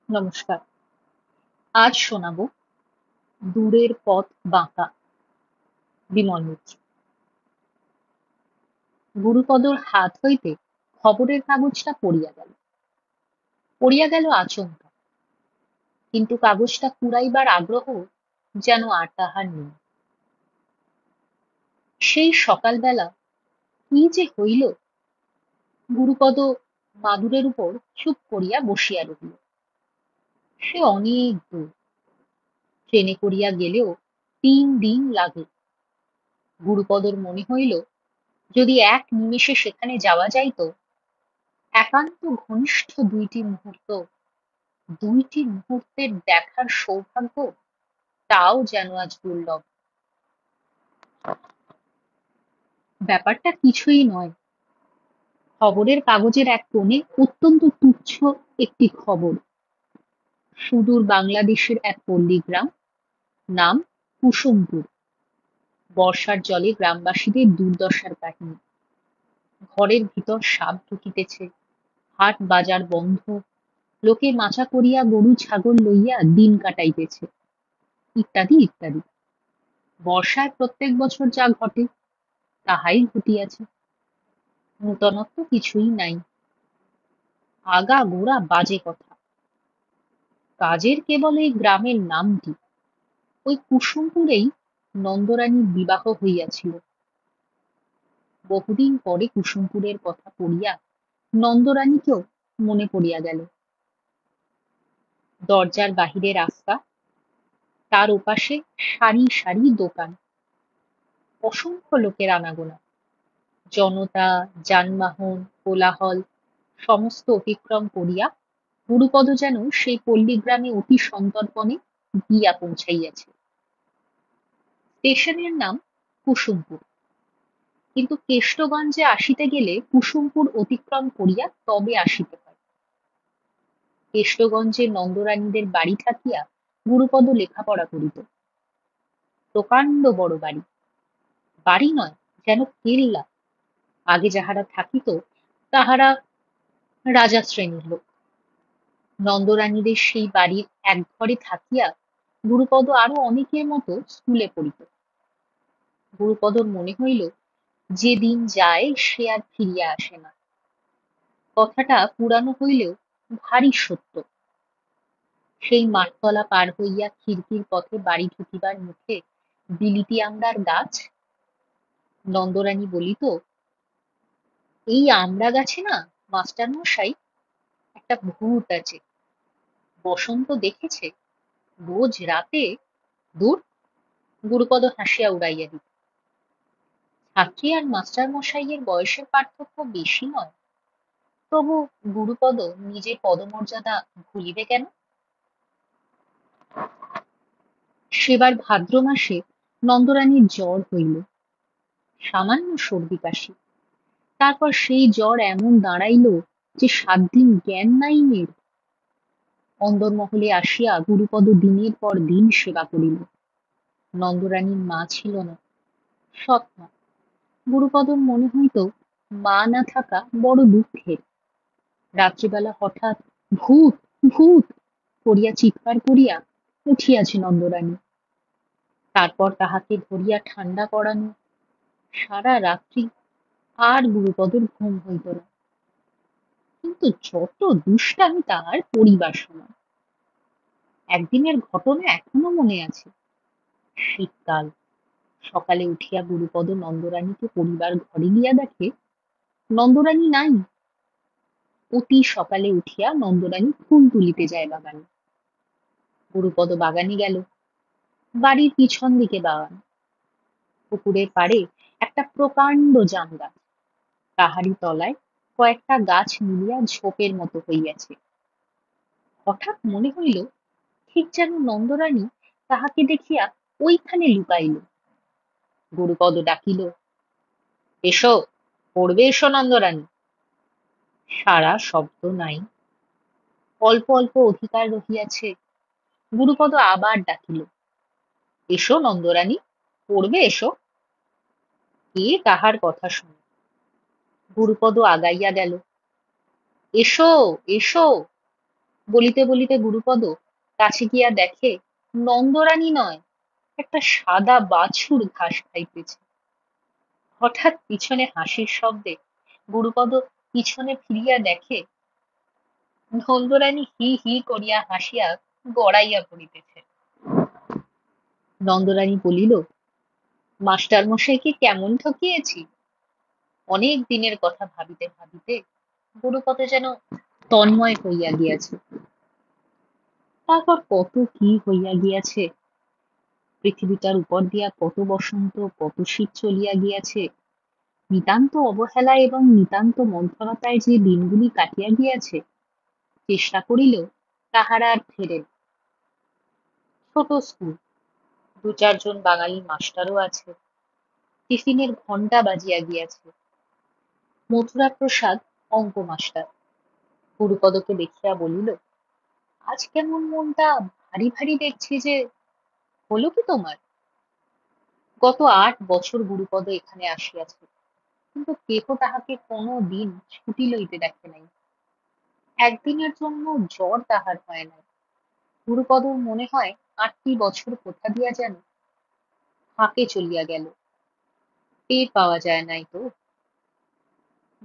নমস্কার। আজ শোনাবো দূরের পথ বাঁকা। বিমল মিত্র। গুরুপদর হাত হইতে খবরের কাগজটা পড়িয়া গেল আচমকা, কিন্তু কাগজটা কুড়াইবার আগ্রহ যেন আর তাহার নেই। সেই সকালবেলা কি যে হইল, গুরুপদ মাদুরের উপর চুপ করিয়া বসিয়া রহিল। সে অনেক দূর, ট্রেনে করিয়া গেলেও 3 দিন লাগে। গুরুপদর মনে হইল, যদি এক নিমেষে সেখানে যাওয়া যাইত, একান্ত ঘনিষ্ঠ দুইটি মুহূর্তের দেখার সৌভাগ্য, তাও যেন আজ দুর্লভ। ব্যাপারটা কিছুই নয়। খবরের কাগজের এক কোণে অত্যন্ত তুচ্ছ একটি খবর। সুদূর বাংলাদেশের এক পল্লীগ্রাম, নাম কুসুমপুর। বর্ষার জলে গ্রামবাসীদের দুর্দশার কাহিনী। ঘরের ভিতর সাপ ঢুকিতেছে, হাট বাজার বন্ধ, লোকে মাচা করিয়া গরু ছাগল লইয়া দিন কাটাইতেছে, ইত্যাদি ইত্যাদি। বর্ষায় প্রত্যেক বছর যা ঘটে, তাহাই ঘটিয়াছে। নূতনত্ব কিছুই নাই, আগাগোড়া বাজে কথা। কাজের কেবল এই গ্রামের নামটি। ওই কুসুমপুরেই নন্দরানীর বিবাহ হইয়াছিল। বহুদিন পরে কুসুমপুরের কথা পড়িয়া নন্দরানীকেও মনে পড়িয়া গেল। দরজার বাহিরে রাস্তা, তার ওপাশে সারি সারি দোকান, অসংখ্য লোকের আনাগোনা। জনতা, যানবাহন, কোলাহল সমস্ত অতিক্রম করিয়া গুরুপদ যেন সেই পল্লীগ্রামে অতি সন্তর্পণে গিয়া পৌঁছাইয়াছে। স্টেশনের নাম কুসুমপুর, কিন্তু কেষ্টগঞ্জে আসিতে গেলে কুসুমপুর অতিক্রম করিয়া তবে আসিতে হয়। কেষ্টগঞ্জে নন্দরানীদের বাড়ি থাকিয়া গুরুপদ লেখাপড়া করিত। প্রকাণ্ড বড় বাড়ি, বাড়ি নয়, যেন কেল্লা। আগে যাহারা থাকিত, তাহারা রাজা শ্রেণীর লোক। নন্দরানীদের সেই বাড়ির এক ঘরে থাকিয়া গুরুপদ আরো অনেকের মতো স্কুলে পড়িত। গুরুপদর মনে হইল, যে দিন যায় সে আর ফিরিয়া আসে না। কথাটা পুরানো হইলেও ভারী সত্য। সেই মাঠতলা পার হইয়া খিড়কির পথে বাড়ি ঢুকিবার মুখে বিলিতি আমড়ার গাছ। নন্দরানী বলিত, এই আমড়া গাছে না মাস্টার মশাই, একটা ভূত আছে, বসন্ত দেখেছে, রোজ রাতে। দূর! গুরুপদ হাসিয়া উড়াইয়া দিত। ছাত্রী আর মাস্টার মশাইয়ের বয়সের পার্থক্য বেশি নয়, তবু গুরুপদ নিজের পদমর্যাদা ভুলিবে কেন? সেবার ভাদ্র মাসে নন্দরানীর জ্বর হইল, সামান্য সর্দি কাশি। তারপর সেই জ্বর এমন দাঁড়াইল যে 7 দিন জ্ঞান নাই মেয়ের। অন্দরমহলে আসিয়া গুরুপদ দিনের পর দিন সেবা করিল। নন্দরানীর মা ছিল না, সৎ মা। গুরুপদর মনে হইত, মা না থাকা বড় দুঃখের। রাত্রিবেলা হঠাৎ ভূত ভূত করিয়া চিৎকার করিয়া উঠিয়াছে নন্দরানী। তারপর তাহাকে ধরিয়া ঠান্ডা করানো। সারা রাত্রি আর গুরুপদর ঘুম হইত না। কিন্তু যত দুষ্টামি তাহার পড়িবার সময়। একদিনের ঘটনা এখনো মনে আছে। শীতকাল, সকালে উঠিয়া গুরুপদ নন্দরানীকে পড়িবার ঘরে গিয়া দেখে, নন্দরানী নাই। অতি সকালে উঠিয়া নন্দরানী ফুল তুলিতে যায় বাগানে। গুরুপদ বাগানে গেল। বাড়ির পিছন দিকে বাগান। পুকুরের পাড়ে একটা প্রকাণ্ড জাম গাছ, তাহারই তলায় কয়েকটা গাছ মিলিয়া ঝোপের মতো হইয়াছে। হঠাৎ মনে হইল, ঠিক যেন নন্দরানী তাহাকে দেখিয়া ওইখানে লুকাইল। গুরুপদ ডাকিল, এসো, পড়বে এসো নন্দরানী। সাড়া শব্দ নাই। অল্প অল্প অধিকার রহিয়াছে। গুরুপদ আবার ডাকিল, এসো নন্দরানী, পড়বে এসো। কে তাহার কথা শুনে? গুরুপদ আগাইয়া গেল। এসো, এসো। বলিতে বলিতে গুরুপদ কাছে গিয়া দেখে নন্দরানী নয়, একটা সাদা বাছুর ঘাস খাইতেছে। হঠাৎ পিছনে হাসির শব্দে গুরুপদ পিছনে ফিরিয়া দেখে নন্দরানী হি হি করিয়া হাসিয়া গড়াইয়া পড়িতেছে। নন্দরানী বলিল, মাস্টার মশাইকে কেমন ঠকিয়েছি। অনেক দিনের কথা ভাবিতে ভাবিতে গুরুপদ যেন তন্ময় হইয়া গিয়াছে। তারপর কত কি হইয়া গিয়াছে, পৃথিবীটার উপর দিয়া কত বসন্ত কত শীত চলিয়া গিয়াছে, নিতান্ত অবহেলা এবং নিতান্ত মন্থরতায় যে দিনগুলি কাটিয়া গিয়াছে, চেষ্টা করিলেও তাহারা আর ফেরে না। ছোট স্কুল, দু চারজন বাঙালি মাস্টারও আছে, টিফিনের ঘন্টা বাজিয়া গিয়াছে। মথুরা প্রসাদ অঙ্ক মাস্টার গুরুপদকে দেখিয়া বলিল, আজ কেমন মনটা ভারী ভারী দেখছি যে, হলো কি তোমার? গত 8 বছর গুরুপদ এখানে আসিয়াছে, কিন্তু কেহ তাহাকে কোনো দিন ছুটি লইতে দেখে নাই। একদিনের জন্য জ্বর তাহার হয় নাই। গুরুপদর মনে হয় 8টি বছর কোথা দিয়া যেন ফাঁকে চলিয়া গেল, টের পাওয়া যায় নাই তো।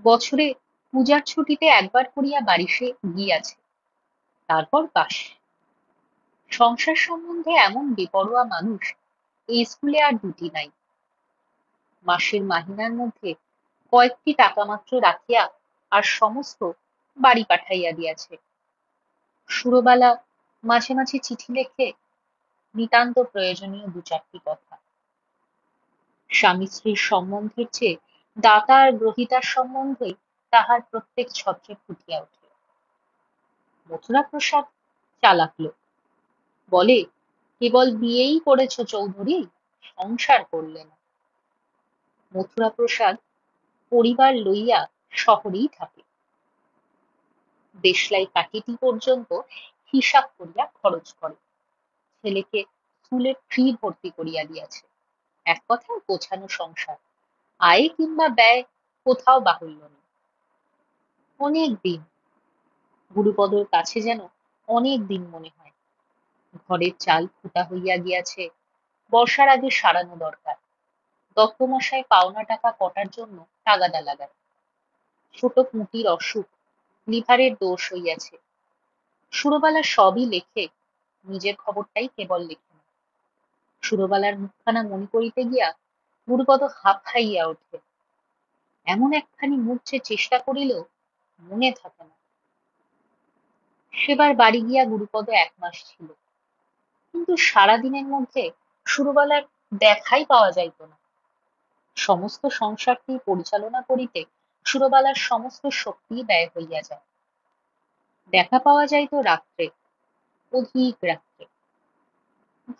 বছরে পূজার ছুটিতে একবার করিয়া বাড়ি সে গিয়াছে, তারপর বাস। সংসার সম্বন্ধে এমন বেপরোয়া মানুষ এই স্কুলে আর দুটি নাই। মাসের মাহিনার মধ্যে কয়েকটি টাকা মাত্র রাখিয়া আর সমস্ত বাড়ি পাঠাইয়া দিয়াছে। সুরবালা মাঝে মাঝে চিঠি লেখে, নিতান্ত প্রয়োজনীয় 2-4টি কথা। স্বামী স্ত্রীর সম্বন্ধের চেয়ে দাতা আর গ্রহিতার সম্বন্ধেই তাহার প্রত্যেক ছত্রে ফুটিয়া ওঠে। মথুরা প্রসাদ চালাক লোক, বলে, কেবল বিয়েই করেছ চৌধুরী, সংসার করলে না। মথুরা প্রসাদ পরিবার লইয়া শহরেই থাকে, দেশলাই কাটিটি পর্যন্ত হিসাব করিয়া খরচ করে, ছেলেকে স্কুলে ফ্রি ভর্তি করিয়া দিয়াছে। এক কথায় গোছানো সংসার, আয় কিংবা ব্যয় কোথাও বাহুল্য নেই। অনেক দিন, গুরুপদর কাছে যেন অনেক দিন মনে হয়। ঘরের চাল ফুটা হইয়া গিয়াছে, বর্ষার আগে সারানো দরকার। দত্তমশাই পাওনা টাকা কটার জন্য তাগাদা লাগায়। ছোট পুঁটির অসুখ, লিভারের দোষ হইয়াছে। সুরবালা সবই লেখে, নিজের খবরটাই কেবল লেখে না। সুরবালার মুখখানা মনে করিতে গিয়া গুরুপদ হাঁফাইয়া ওঠে। এমন একখানি মুখ যে চেষ্টা করিলেও মনে থাকে না। সেবার বাড়ি গিয়া গুরুপদ 1 মাস ছিল, কিন্তু সারাদিনের মধ্যে সুরবালার দেখাই পাওয়া যাইত না। সমস্ত সংসারটি পরিচালনা করিতে সুরবালার সমস্ত শক্তি ব্যয় হইয়া যায়। দেখা পাওয়া যাইত রাত্রে, অধিক রাত্রে।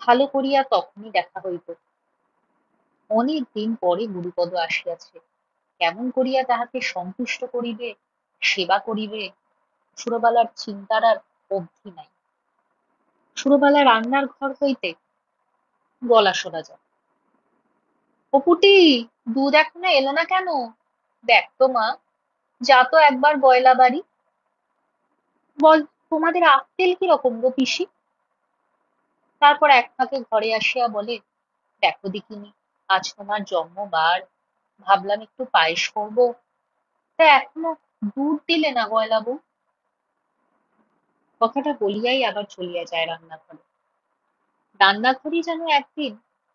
ভালো করিয়া তখনই দেখা হইত। অনেক দিন পরে গুরুপদ আসিয়াছে, কেমন করিয়া তাহাকে সন্তুষ্ট করিবে, সেবা করিবে, সুরবালার চিন্তার আর অবধি নাই। সুরবালা রান্নার ঘর হইতে গলা শোনা যায়, ও পুটি, দুধ এখনো এলো না কেন? দেখ তো মা, যা তো একবার গয়লা বাড়ি। বল, তোমাদের আক্কেল কিরকম গো পিসি? তারপর এক ফাঁকে ঘরে আসিয়া বলে, দেখো দেখিনি, আজ তোমার জন্মবার, ভাবলাম একটু পায়েস করবো, তা এখনো দুধ দিলে না গয়লা বউ। কথাটা বলিয়াই আবার চলিয়া যায় রান্নাঘরে। রান্নাঘরই যেন একদিন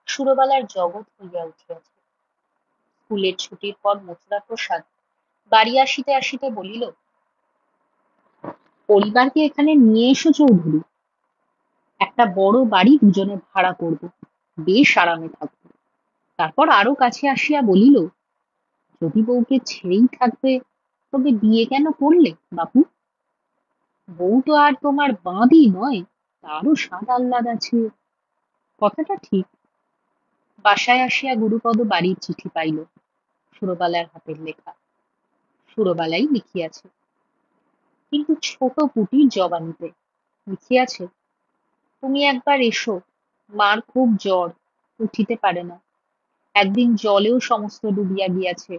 সুরবালার জগৎ হইয়া উঠিয়াছে। স্কুলের ছুটির পর মথুরা প্রসাদ বাড়ি আসিতে আসিতে বলিল, পরিবারকে এখানে নিয়ে এসো চৌধুরী, একটা বড় বাড়ি দুজনে ভাড়া করব, বেশ আরামে থাকবো। তারপর আরো কাছে আসিয়া বলিল, যদি বউকে ছেড়েই থাকবে তবে বিয়ে কেন করলে বাপু? বউ তো আর তোমার বাঁধি নয়, তারও স্বাদ আহ্লাদ আছে। কথাটা ঠিক। বাসায় আসিয়া গুরুপদ বাড়ির চিঠি পাইল, সুরবালার হাতের লেখা। সুরবালাই লিখিয়াছে, কিন্তু ছোট পুটির জবানিতে লিখিয়াছে, তুমি একবার এসো, মার খুব জ্বর, উঠিতে পারে না। একদিন জলেও সমস্ত ডুবিয়া গিয়াছে,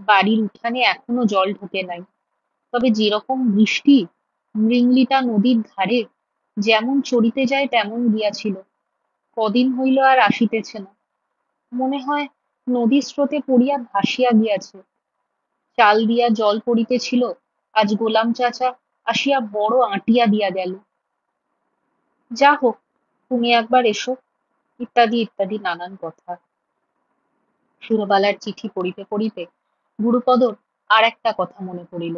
বাড়ির উঠানে এখনো জল ঢোকে নাই, তবে যেরকম বৃষ্টি, মৃঙ্গলিতা নদীর ধারে যেমন চড়িতে যায় তেমন গিয়াছিল, কদিন হইল আর আসিতেছে না। মনে হয় নদীর স্রোতে পড়িয়া ভাসিয়া গিয়াছে। চাল দিয়া জল পড়িতেছিল, আজ গোলাম চাচা আসিয়া বড় আঁটিয়া দিয়া গেল। যা হোক, তুমি একবার এসো, ইত্যাদি ইত্যাদি নানান কথা। সুরবালার চিঠি পড়িতে পড়িতে গুরুপদর আর একটা কথা মনে পড়িল।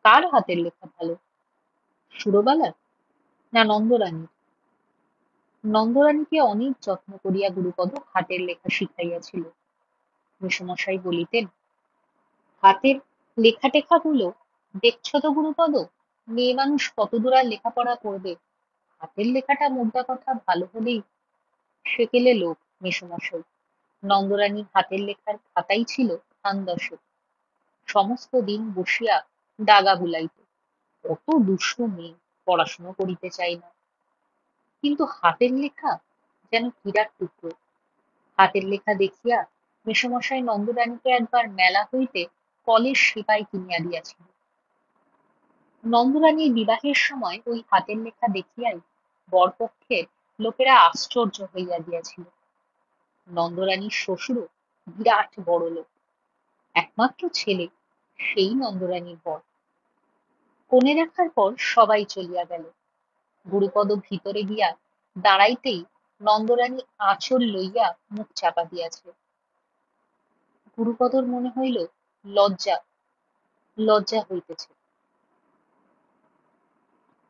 কার হাতের লেখা ভালো, সুরবালার না নন্দরানীর? নন্দরানীকে অনেক যত্ন করিয়া গুরুপদ হাতের লেখা শিখাইয়াছিল। মেসোমশাই বলিতেন, হাতের লেখা টেখা গুলো দেখছো তো গুরুপদ, মেয়ে মানুষ কতদূর আর লেখাপড়া করবে, হাতের লেখাটা মোদ্দা কথা ভালো হলেই সেকেলে লোক। মেসোমশাই, নন্দরানীর হাতের লেখার খাতাই ছিল খানদশের। সমস্ত দিন বসিয়া দাগা বুলাইত। কত দুষ্ট মেয়ে, পড়াশুনো করিতে চাই না, কিন্তু হাতের লেখা যেন হীরার টুকরো। হাতের লেখা দেখিয়া মেসোমশাই নন্দরানীকে একবার মেলা হইতে কলের সেপাই কিনিয়া দিয়াছিল। নন্দরানীর বিবাহের সময় ওই হাতের লেখা দেখিয়াই বরপক্ষের লোকেরা আশ্চর্য হইয়া গিয়াছিল। নন্দরানীর শ্বশুরও বিরাট বড়লোক, একমাত্র ছেলে সেই নন্দরানীর বর। কনে দেখার পর সবাই চলিয়া গেল। গুরুপদ ভিতরে গিয়া দাঁড়াইতেই নন্দরানী আঁচল লইয়া মুখ চাপা দিয়াছে। গুরুপদর মনে হইল লজ্জা লজ্জা হইতেছে।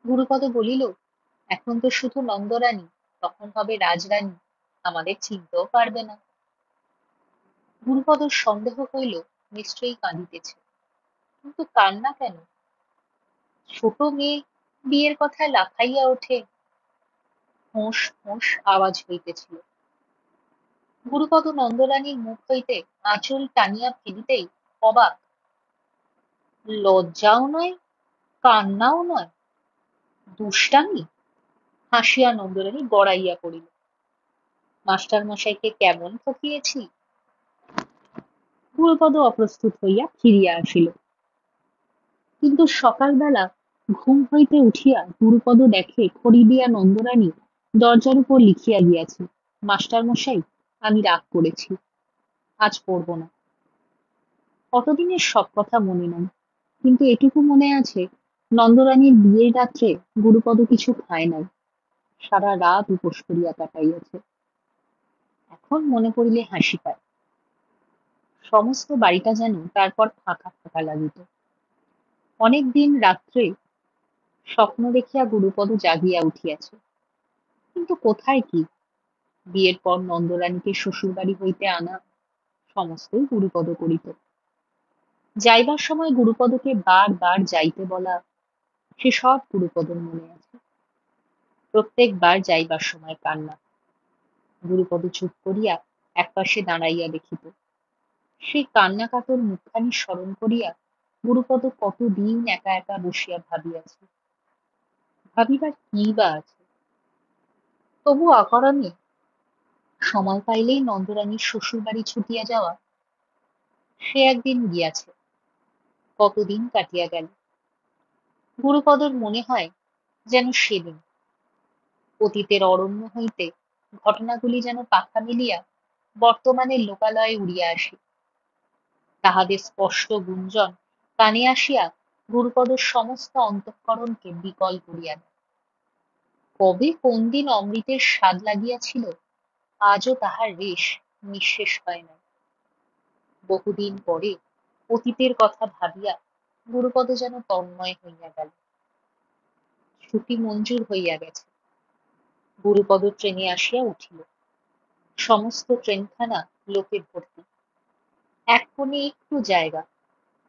গুরুপদ বলিল, এখন তো শুধু নন্দরানী, তখন হবে রাজরানী, আমাদের চিনতেও পারবে না। গুরুপদর সন্দেহ হইল নিশ্চয়ই কাঁদিতেছে, কিন্তু কান্না কেন? ছোট মেয়ে বিয়ের কথায় লাফাইয়া ওঠে। হোঁস হোঁস আওয়াজ হইতেছিল। গুরুপদ নন্দরানীর মুখ হইতে আঁচল টানিয়া ফেলিতেই অবাক। লজ্জাও নয়, কান্নাও নয়, দুষ্টামি! হাসিয়া নন্দরানী গড়াইয়া পড়িল। মাস্টার মশাইকে কেমন ঠকিয়েছি! গুরুপদ অপ্রস্তুত হইয়া ফিরিয়া আসিল। কিন্তু সকালবেলা ঘুম হইতে উঠিয়া গুরুপদ দেখে খড়ি দিয়া নন্দরানী দরজার উপর লিখিয়া গিয়াছে, মাস্টার মশাই, আমি রাগ করেছি, আজ পড়ব না। অতদিনের সব কথা মনে নাই, কিন্তু এটুকু মনে আছে, নন্দরানীর বিয়ের রাত্রে গুরুপদ কিছু খায় নাই, সারা রাত উপোস করিয়া কাটাইয়াছে। এখন মনে পড়িলে হাসি পায়। সমস্ত বাড়িটা যেন তারপর ফাঁকা ফাঁকা লাগিত। অনেক দিন রাত্রে স্বপ্ন দেখিয়া গুরুপদ জাগিয়া উঠিয়াছে, কিন্তু কোথায় কি? বিয়ের পর নন্দরানীকে শ্বশুর বাড়ি হইতে আনা সমস্তই গুরুপদ করিত। যাইবার সময় গুরুপদকে বার বার যাইতে বলা, সে সব গুরুপদর মনে আছে। প্রত্যেকবার যাইবার সময় কান্না। গুরুপদ চুপ করিয়া একপাশে দাঁড়াইয়া দেখিত। সেই কান্না কাতর মুখখানি স্মরণ করিয়া গুরুপদ কতদিন একা একা বসিয়া ভাবিয়াছে। ভাবিবার কি বা আছে? তবু অকারণে সময় পাইলেই নন্দরানীর শ্বশুর বাড়ি ছুটিয়া যাওয়া। সে একদিন গিয়াছে, কতদিন কাটিয়া গেল। গুরুপদর মনে হয় যেন সেদিন। অতীতের অরণ্য হইতে ঘটনাগুলি যেন পাখা মিলিয়া বর্তমানের লোকালয়ে উড়িয়া আসে। তাহাদের স্পষ্ট গুঞ্জন কানে আসিয়া গুরুপদর সমস্ত অন্তঃকরণকে বিকল করিয়া দেয়। কবে কোন দিন অমৃতের স্বাদ লাগিয়াছিল, আজও তাহার রেশ নিঃশেষ হয় নাই। বহুদিন পরে অতীতের কথা ভাবিয়া গুরুপদ যেন তন্ময় হইয়া গেল। ছুটি মঞ্জুর হইয়া গেছে। গুরুপদ ট্রেনে আসিয়া উঠিল। সমস্ত ট্রেনখানা লোকে ভর্তি। এক কোণে একটু জায়গা।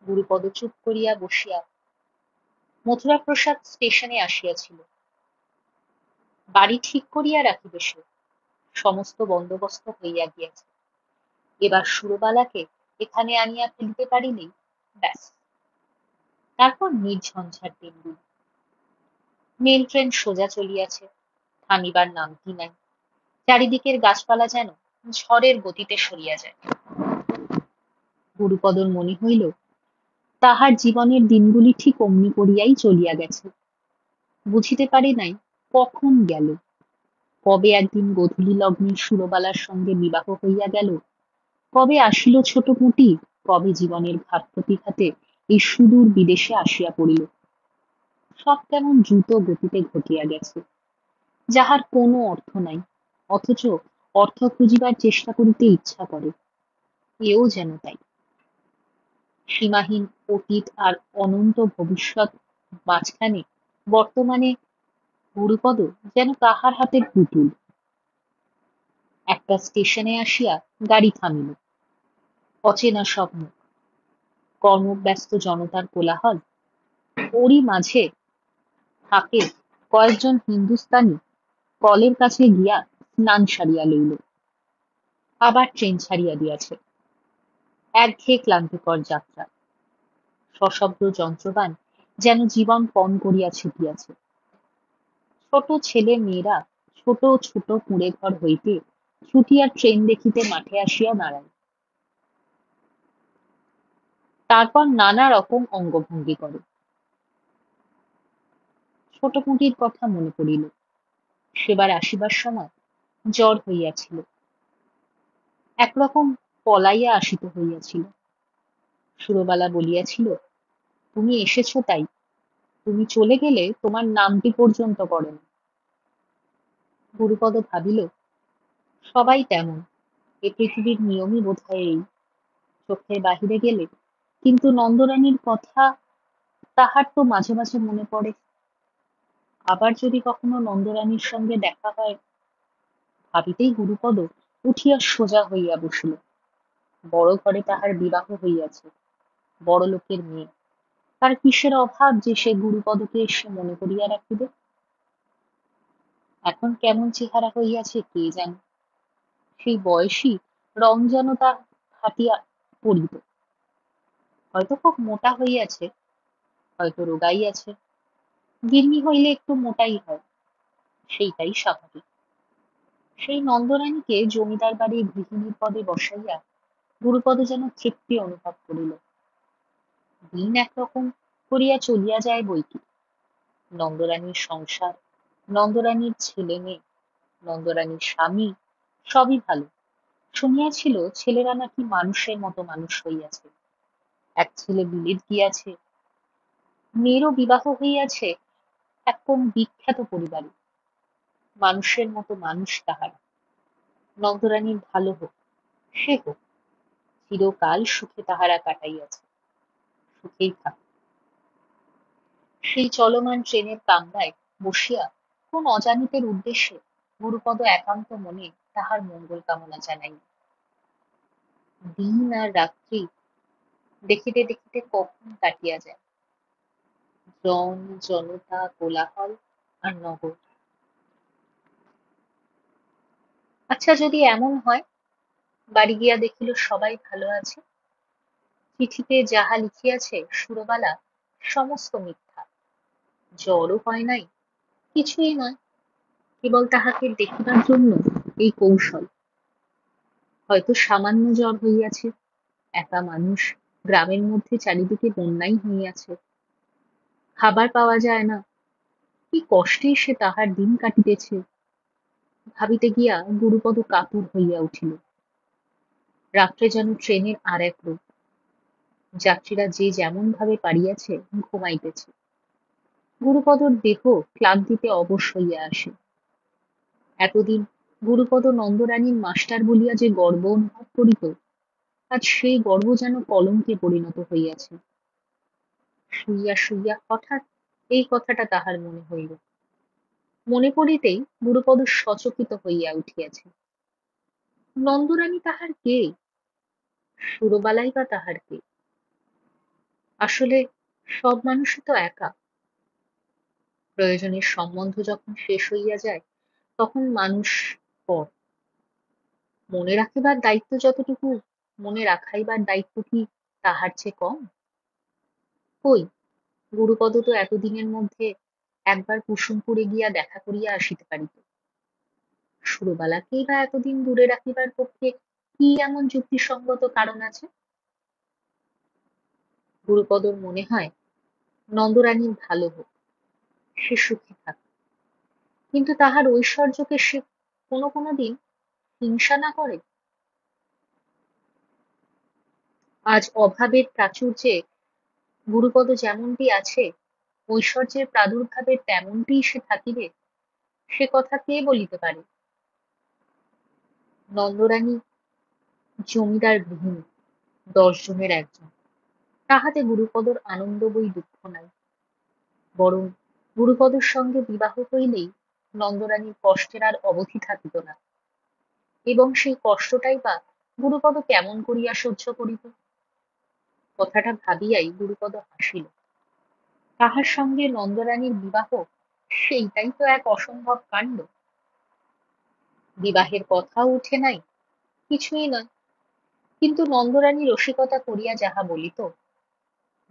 গুরুপদ চুপ করিয়া বসিয়া মথুরাপ্রসাদ স্টেশনে আসিয়াছিল। বাড়ি ঠিক করিয়া রাখিবে সে, সমস্ত বন্দোবস্ত হইয়া গিয়াছে। এবার সুরবালাকে এখানে আনিয়া ফেলিতে পারিলেই ব্যাস। তারপর নির্ঝঞ্ঝাট দিনগুলি। মেল ট্রেন সোজা চলিয়াছে, থামিবার নামটি নাই। চারিদিকের গাছপালা যেন ঝড়ের গতিতে সরিয়া যায়। গুরুপদর মনে হইল তাহার জীবনের দিনগুলি ঠিক অমনি করিয়াই চলিয়া গেছে। বুঝিতে পারে নাই কখন গেল, কবে একদিন গোধূলি লগ্নে সুরবালার সঙ্গে বিবাহ হইয়া গেল, কবে আসিল ছোট পুঁটি, কবে জীবনের ঘাত প্রতিঘাতে এই সুদূর বিদেশে আসিয়া পড়িল। সব কেমন দ্রুত গতিতে ঘটিয়া গেছে, যাহার কোনো অর্থ নাই, অথচ অর্থ খুঁজিবার চেষ্টা করিতে ইচ্ছা করে। এও যেন তাই। সীমাহীন অতীত আর অনন্ত ভবিষ্যৎ মাঝখানে বর্তমানে গুরুপদ যেন তাহার হাতের পুতুল। একটা স্টেশনে আসিয়া গাড়ি থামিল। অচেনা সব মুখ, কর্মব্যস্ত জনতার কোলাহল, ওরই মাঝে থাকে কয়েকজন হিন্দুস্তানি কলের কাছে গিয়া স্নান সারিয়া লইল, আবার ট্রেন ছাড়িয়া দিয়াছে। একঘেয়ে ক্লান্তিকর যাত্রা। সশব্দ যন্ত্রবান যেন জীবন পণ করিয়া ছুটিয়াছে। ছোট ছেলে মেয়েরা ছোট ছোট কুঁড়ে ঘর হইতে ছুটিয়া ট্রেন দেখিতে মাঠে আসিয়া দাঁড়ায়। তারপর নানা রকম অঙ্গভঙ্গি করে। ছোট পুঁটির কথা মনে পড়িল। সেবার আসিবার সময় জ্বর হইয়াছিল, একরকম পলাইয়া আসিতে হইয়াছিল। সুরবালা বলিয়াছিল, তুমি এসেছ তাই, তুমি চলে গেলে তোমার নামটি পর্যন্ত করে না। গুরুপদ ভাবিল, সবাই তেমন, এ পৃথিবীর নিয়মই বোধহয় এই। চোখের বাহিরে গেলে কিন্তু নন্দরানীর কথা তাহার তো মাঝে মাঝে মনে পড়ে। আবার যদি কখনো নন্দরানীর সঙ্গে দেখা হয়। ভাবিতেই গুরুপদ উঠিয়া সোজা হইয়া বসিল। বড় ঘরে তাহার বিবাহ হইয়াছে, বড় লোকের মেয়ে, তার কিসের অভাব যে সে গুরুপদকে এসে মনে করিয়া রাখিবে। এখন কেমন চেহারা হইয়াছে কে জানে, সেই বয়সী রং যেন তার হাতিয়া পড়িত। হয়তো খুব মোটা হইয়াছে, হয়তো রোগাইয়াছে। গিন্নি হইলে একটু মোটাই হয়, সেইটাই স্বাভাবিক। সেই নন্দরানীকে জমিদার বাড়ির গৃহিণীর পদে বসাইয়া গুরুপদ যেন তৃপ্তি অনুভব করিল। দিন একরকম করিয়া চলিয়া যায় বৈকি। নন্দরানীর সংসার, নন্দরানীর ছেলে মেয়ে, নন্দরানীর স্বামী, সবই ভালো। শুনিয়াছিল ছেলেরা নাকি মানুষের মতো মানুষ হইয়াছে। এক ছেলে বিলেত গিয়াছে, মেয়েরও বিবাহ হইয়াছে এক কোন বিখ্যাত পরিবারে। মানুষের মতো মানুষ তাহারা। নন্দরানীর ভালো হোক, সে হোক, চিরকাল সুখে তাহারা কাটাইয়াছে, সুখেই থাক। সেই চলমান ট্রেনের কামরায় বসিয়া কোন অজানিতের উদ্দেশ্যে গুরুপদ একান্ত মনে তাহার মঙ্গল কামনা জানাই। দিন আর রাত্রি দেখিতে দেখিতে কখন কাটিয়া যায়। জন, জনতা, কোলাহল আর নগর। আচ্ছা, যদি এমন হয়, বাড়ি গিয়া দেখিল সবাই ভালো আছে, চিঠিতে যাহা লিখিয়াছে সুরবালা সমস্ত মিথ্যা, জ্বরও হয় নাই, কিছুই নয়, কেবল তাহাকে দেখিবার জন্য এই কৌশল। হয়তো সামান্য জ্বর হইয়াছে, একা মানুষ, গ্রামের মধ্যে চারিদিকে বন্যাই হইয়াছে, খাবার পাওয়া যায় না, কি কষ্টে সে তাহার দিন কাটিতেছে। ভাবিতে গিয়া গুরুপদ কাতর হইয়া উঠিল। রাত্রে যেন ট্রেনের আর এক রূপ। যাত্রীরা যে যেমন ভাবে পারিয়াছে ঘুমাইতেছে। গুরুপদর দেহ ক্লান্তিতে অবশ হইয়া আসে। এতদিন গুরুপদ নন্দরানীর মাস্টার বলিয়া যে গর্ব অনুভব করিত, আজ সেই গর্ব যেন কলঙ্কে পরিণত হইয়াছে। শুইয়া শুইয়া হঠাৎ এই কথাটা তাহার মনে হইল। মনে পড়িতেই গুরুপদ সচকিত হইয়া উঠিয়াছে। নন্দরানী তাহার কে? সুরবালাই বা তাহার কে? আসলে সব মানুষই তো একা। প্রয়োজনের সম্বন্ধ যখন শেষ হইয়া যায়, তখন মানুষ পর। মনে রাখিবার দায়িত্ব যতটুকু, মনে রাখাইবার দায়িত্ব কি তাহার চেয়ে কম? কই, গুরুপদ তো এতদিনের মধ্যে একবার কুসুমপুরে গিয়া দেখা করিয়া আসিতে পারিত। সুরবালাকেই বা এতদিন দূরে রাখিবার পক্ষে কি এমন যুক্তিসঙ্গত কারণ আছে? গুরুপদর মনে হয় নন্দরানীর ভালো হোক, সে সুখে থাকে, কিন্তু তাহার ঐশ্বর্যকে সে কোনো কোনো দিন হিংসা না করে? আজ অভাবের প্রাচুর্যে গুরুপদ যেমনটি আছে, ঐশ্বর্যের প্রাদুর্ভাবে তেমনটিই সে থাকিবে, সে কথা কে বলিতে পারে? নন্দরানী জমিদার গৃহিণী, 10 জনের একজন, তাহাতে গুরুপদর আনন্দ বই দুঃখ নাই। বরং গুরুপদের সঙ্গে বিবাহ হইলেই নন্দরানীর কষ্টের আর অবধি থাকিত না, এবং সেই কষ্টটাই বা গুরুপদ কেমন করিয়া সহ্য করিত? কথাটা ভাবিয়াই গুরুপদ হাসিল। তাহার সঙ্গে নন্দরানীর বিবাহ, সেইটাই তো এক অসম্ভব কাণ্ড। বিবাহের কথাও উঠে নাই, কিছুই নয়। কিন্তু নন্দরানী রসিকতা করিয়া যাহা বলিত,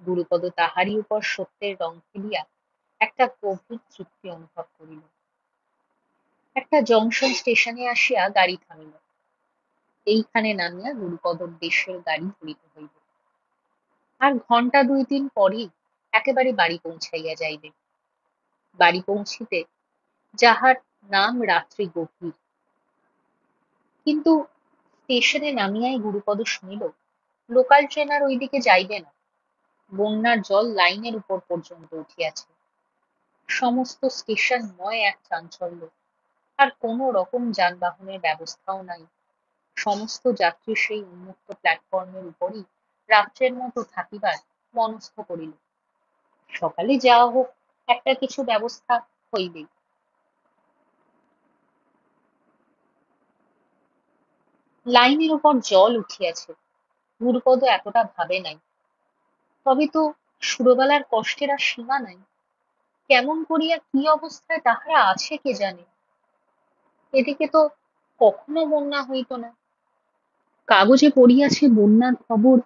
গুরুপদ তাহারই উপর সত্যের রং ফেলিয়া একটা গভীর তৃপ্তি অনুভব করিল। একটা জংশন স্টেশনে আসিয়া গাড়ি থামিল। এইখানে নামিয়া গুরুপদর দেশের গাড়ি ধরিতে হইল। আর ঘণ্টা 2-3 পরেই একেবারে বাড়ি পৌঁছাইয়া যাইবে। বাড়ি পৌঁছিতে যাহার নাম রাত্রি গভীর। কিন্তু স্টেশনে নামিয়াই গুরুপদ শুনিল লোকাল ট্রেন আর ওইদিকে যাইবে না। বন্যার জল লাইনের উপর পর্যন্ত উঠিয়াছে। সমস্ত স্টেশনময় এক চাঞ্চল্য, আর কোনো রকম যানবাহনের ব্যবস্থাও নাই। সমস্ত যাত্রী সেই উন্মুক্ত প্ল্যাটফর্মের উপরই রাত্রের মতো থাকিবার মনস্থ করিল। সকালে যাওয়া হোক, একটা কিছু ব্যবস্থা হইবেই। লাইনের উপর জল উঠিয়াছে, গুরুপদ এতটা ভাবে নাই। তবে তো সুরবালার কষ্টের আর সীমা নাই। কেমন করিয়া কি অবস্থায় তাহারা আছে কে জানে। এদিকে তো কখনো বন্যা হইত না। কাগজে পড়িয়াছে বন্যার খবর,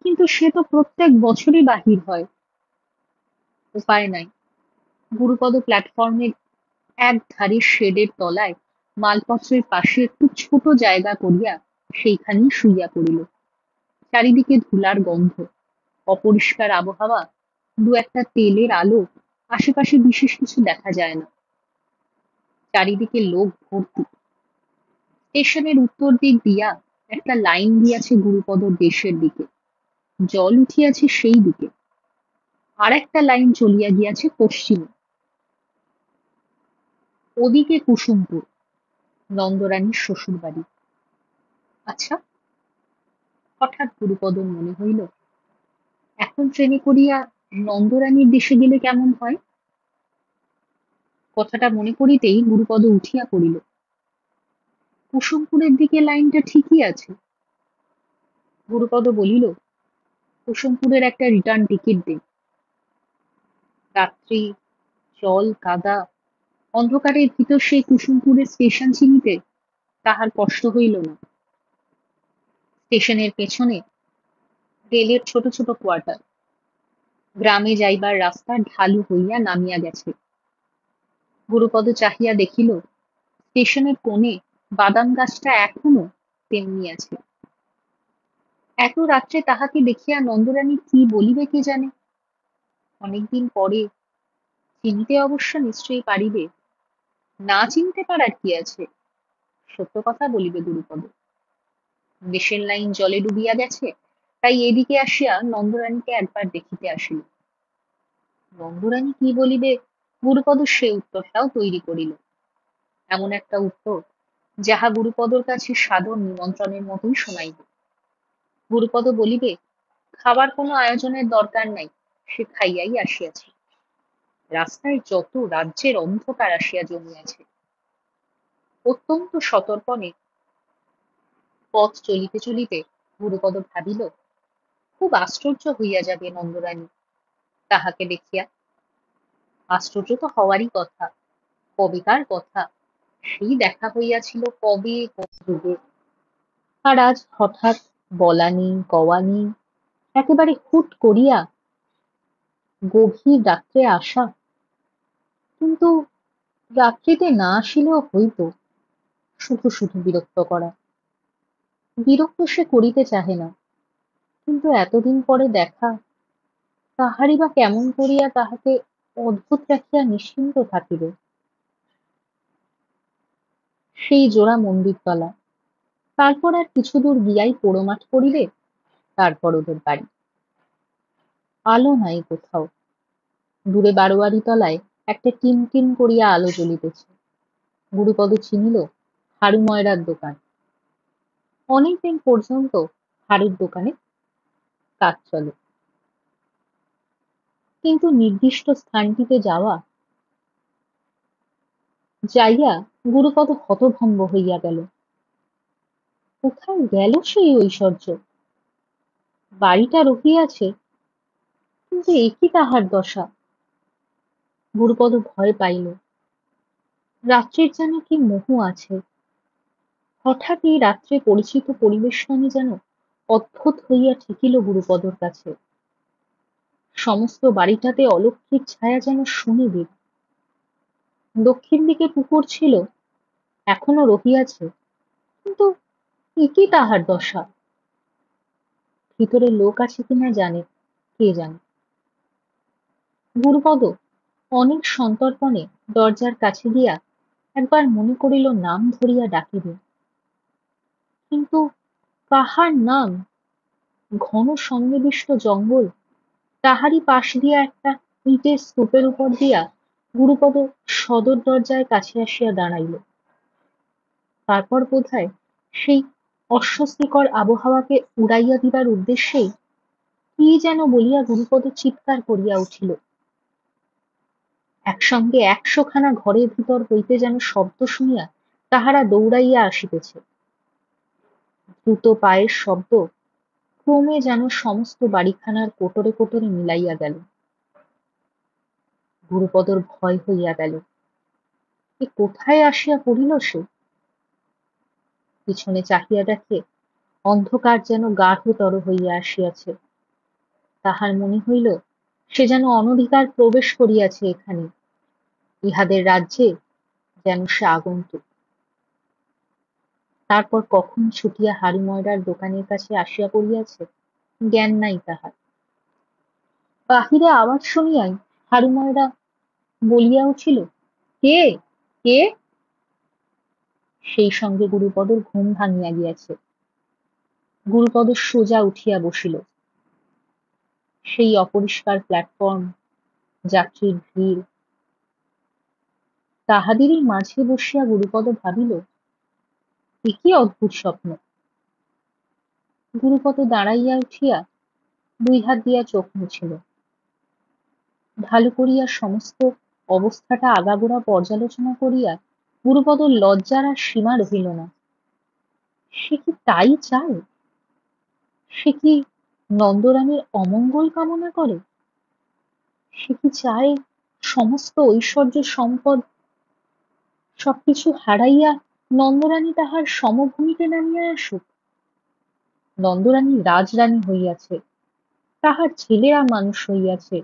কিন্তু সে তো প্রত্যেক বছরই বাহির হয়। উপায় নাই। গুরুপদ প্ল্যাটফর্মের এক ধারে শেডের তলায় মালপত্রের পাশে একটু ছোট জায়গা করিয়া সেইখানেই শুইয়া পড়িল। চারিদিকে ধুলার গন্ধ, অপরিষ্কার আবহাওয়া, 2-একটা তেলের আলো, আশেপাশে বিশেষ কিছু দেখা যায় না। চারিদিকে লোক ভর্তি। স্টেশনের উত্তর দিক দিয়া একটা লাইন দিয়াছে গুরুপদর দেশের দিকে, জল উঠিয়াছে সেই দিকে। আর একটা লাইন চলিয়া গিয়াছে পশ্চিমে, ওদিকে কুসুমপুর, নন্দরানীর শ্বশুর বাড়ি। আচ্ছা, হঠাৎ গুরুপদর মনে হইল, এখন ট্রেনে করিয়া নন্দরানীর দেশে গেলে কেমন হয়। কথাটা মনে করিতেই গুরুপদ উঠিয়া পড়িল। কুসুমপুরের দিকে লাইনটা ঠিকই আছে। গুরুপদ বলিল, কুসুমপুরের একটা রিটার্ন টিকিট দে। রাত্রি, জল কাদা, অন্ধকারের ভিতর সেই কুসুমপুরের স্টেশন চিনিতে তাহার কষ্ট হইল না। স্টেশনের পেছনে রেলের ছোট ছোট কোয়ার্টার। গ্রামে যাইবার রাস্তা ঢালু হইয়া নামিয়া গেছে। গুরুপদ চাহিয়া দেখিল, স্টেশনের কোণে বাদাম গাছটা এখনো তেমনি আছে। এত রাত্রে তাহাকে দেখিয়া নন্দরানী কি বলিবে কে জানে। অনেকদিন পরে চিনতে অবশ্য নিশ্চয়ই পারিবে। না চিনতে পারার কি আছে, সত্য কথা বলিবে গুরুপদ। দেশের লাইন জলে ডুবিয়া গেছে, তাই এদিকে আসিয়া নন্দরানীকে একবার দেখিতে আসিল। নন্দরানী কি বলিবে, গুরুপদ সে উত্তরটাও তৈরি করিল। এমন একটা উত্তর যাহা গুরুপদর কাছে সাদর নিমন্ত্রণের মতোই শোনাইবে। গুরুপদ বলিবে, খাবার কোনো আয়োজনের দরকার নাই, সে খাইয়াই আসিয়াছে। রাস্তায় যত রাজ্যের অন্ধকার আসিয়া জমিয়াছে। অত্যন্ত সতর্পণে পথ চলিতে চলিতে গুরুপদ ভাবিল, খুব আশ্চর্য হইয়া যাবে নন্দরানী তাহাকে দেখিয়া। আশ্চর্য তো হওয়ারই কথা, কবেকার কথা, সেই দেখা হইয়াছিল কবে কোন যুগে। আর আজ হঠাৎ বলা নেই কওয়া নেই, একেবারে হুট করিয়া গভীর রাত্রে আসা। কিন্তু রাত্রিতে না আসিলেও হইত, শুধু শুধু বিরক্ত করা। বিরক্ত সে করিতে চাহে না, কিন্তু এতদিন পরে দেখা, তাহারই বা কেমন করিয়া তাহাকে অদ্ভুত রাখিয়া নিশ্চিন্ত থাকিবে। সেই জোড়া মন্দিরতলা, তারপর আর কিছু দূর গিয়াই পোড়োমাঠ পড়িবে, তারপর ওদের বাড়ি। আলো নাই কোথাও। দূরে বারোয়ারি তলায় একটা টিম টিম করিয়া আলো জ্বলিতেছে। গুরুপদ চিনিল হারু ময়রার দোকান। অনেকদিন পর্যন্ত হারুর দোকানে কাজ চলে, কিন্তু নির্দিষ্ট স্থানটিতে যাইয়া গুরুপদ হতভম্ব হইয়া গেল। কোথায় গেল সেই ঐশ্বর্য? বাড়িটা রহিয়াছে, কিন্তু এ কি তাহার দশা? গুরুপদ ভয় পাইল। রাত্রির যেন কি মোহ আছে। হঠাৎ এই রাত্রে পরিচিত পরিবেশখানি যেন অদ্ভুত হইয়া ঠেকিল গুরুপদর কাছে। সমস্ত বাড়িটাতে অলৌকিক ছায়া যেন সুনিবিড়। দক্ষিণ দিকে পুকুর ছিল, এখনো রহিয়াছে, কিন্তু এ কি তাহার দশা? ভিতরে লোক আছে কিনা জানে, কে জানে। গুরুপদ অনেক সন্তর্পণে দরজার কাছে গিয়া একবার মনে করিল নাম ধরিয়া ডাকিবে, কিন্তু কাহার নাম? ঘন সন্নিবিষ্ট জঙ্গল, তাহারই পাশ দিয়া একটা ইটের স্তূপের উপর দিয়া গুরুপদ সদর দরজায় কাছে আসিয়া দাঁড়াইল। তারপর বোধহয় সেই অস্বস্তিকর আবহাওয়াকে উড়াইয়া দিবার উদ্দেশ্যেই কি যেন বলিয়া গুরুপদ চিৎকার করিয়া উঠিল। একসঙ্গে ১০০ খানা ঘরের ভিতর হইতে যেন শব্দ শুনিয়া তাহারা দৌড়াইয়া আসিতেছে। দ্রুত পায়ের শব্দ ক্রমে যেন সমস্ত বাড়িখানার কোটরে কোটরে মিলাইয়া গেল। গুরুপদর ভয় হইয়া গেল। এ কোথায় আসিয়া পড়িল সে? পিছনে চাহিয়া দেখে অন্ধকার যেন গাঢ়তর হইয়া আসিয়াছে। তাহার মনে হইল সে যেন অনধিকার প্রবেশ করিয়াছে এখানে, ইহাদের রাজ্যে যেন সে আগন্তুক। তারপর কখন ছুটিয়া হারু ময়রার দোকানের কাছে আসিয়া পড়িয়াছে, জ্ঞান নাই তাহার। বাহিরে আওয়াজ শুনিয়াই হারু ময়রা বলিয়া উঠিল, কে কে? সেই সঙ্গে গুরুপদর ঘুম ভাঙিয়া গিয়াছে। গুরুপদ সোজা উঠিয়া বসিল। সেই অপরিষ্কার প্ল্যাটফর্ম, যাত্রীর ভিড়, তাহাদেরই মাঝে বসিয়া গুরুপদ ভাবিল, এ কি অদ্ভুত স্বপ্ন। গুরুপদ দাঁড়াইয়া উঠিয়া ২ হাত দিয়া চোখ মুছিল। ভালো করিয়া সমস্ত অবস্থাটা আগাগোড়া পর্যালোচনা করিয়া গুরুপদর লজ্জার আর সীমা রহিল না। সে কি তাই চায়? সে কি নন্দরানীর অমঙ্গল কামনা করে? সে কি চায় সমস্ত ঐশ্বর্য সম্পদ সবকিছু হারাইয়া নন্দরানী তাহার সমভূমিতে নামিয়া আসুক? নন্দরানী রাজরানী হইয়াছে, তাহার ছেলেরা মানুষ হইয়াছে,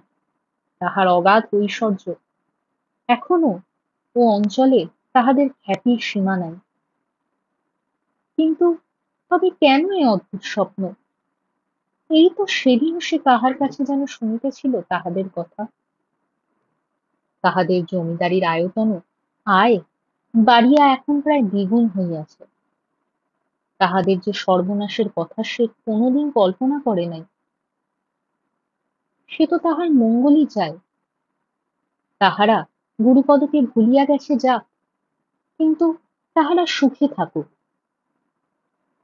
তাহার অগাধ ঐশ্বর্য, এখনো ও অঞ্চলে তাহাদের খ্যাতির সীমা নাই। কিন্তু তবে কেন এ অদ্ভুত স্বপ্ন? এই তো সেদিন সে কাহার কাছে যেন শুনিতেছিল তাহাদের কথা। তাহাদের জমিদারির আয়তনও আয় বাড়িয়া এখন প্রায় দ্বিগুণ হইয়াছে। তাহাদের যে সর্বনাশের কথা সে কোনোদিন কল্পনা করে নাই। সে তো তাহার মঙ্গলই চায়। তাহারা গুরুপদকে ভুলিয়া গেছে যাক, কিন্তু তাহারা সুখে থাকুক।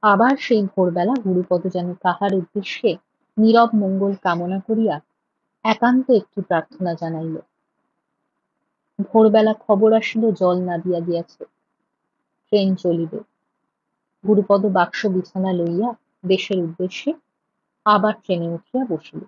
আবার সেই ভোরবেলা গুরুপদ যেন কাহার উদ্দেশ্যে নীরব মঙ্গল কামনা করিয়া একান্ত একটু প্রার্থনা জানাইল। ভোরবেলা খবর আসিল জল নামিয়া গিয়াছে, ট্রেন চলিবে। গুরুপদ বাক্স বিছানা লইয়া দেশের উদ্দেশ্যে আবার ট্রেনে উঠিয়া বসিল।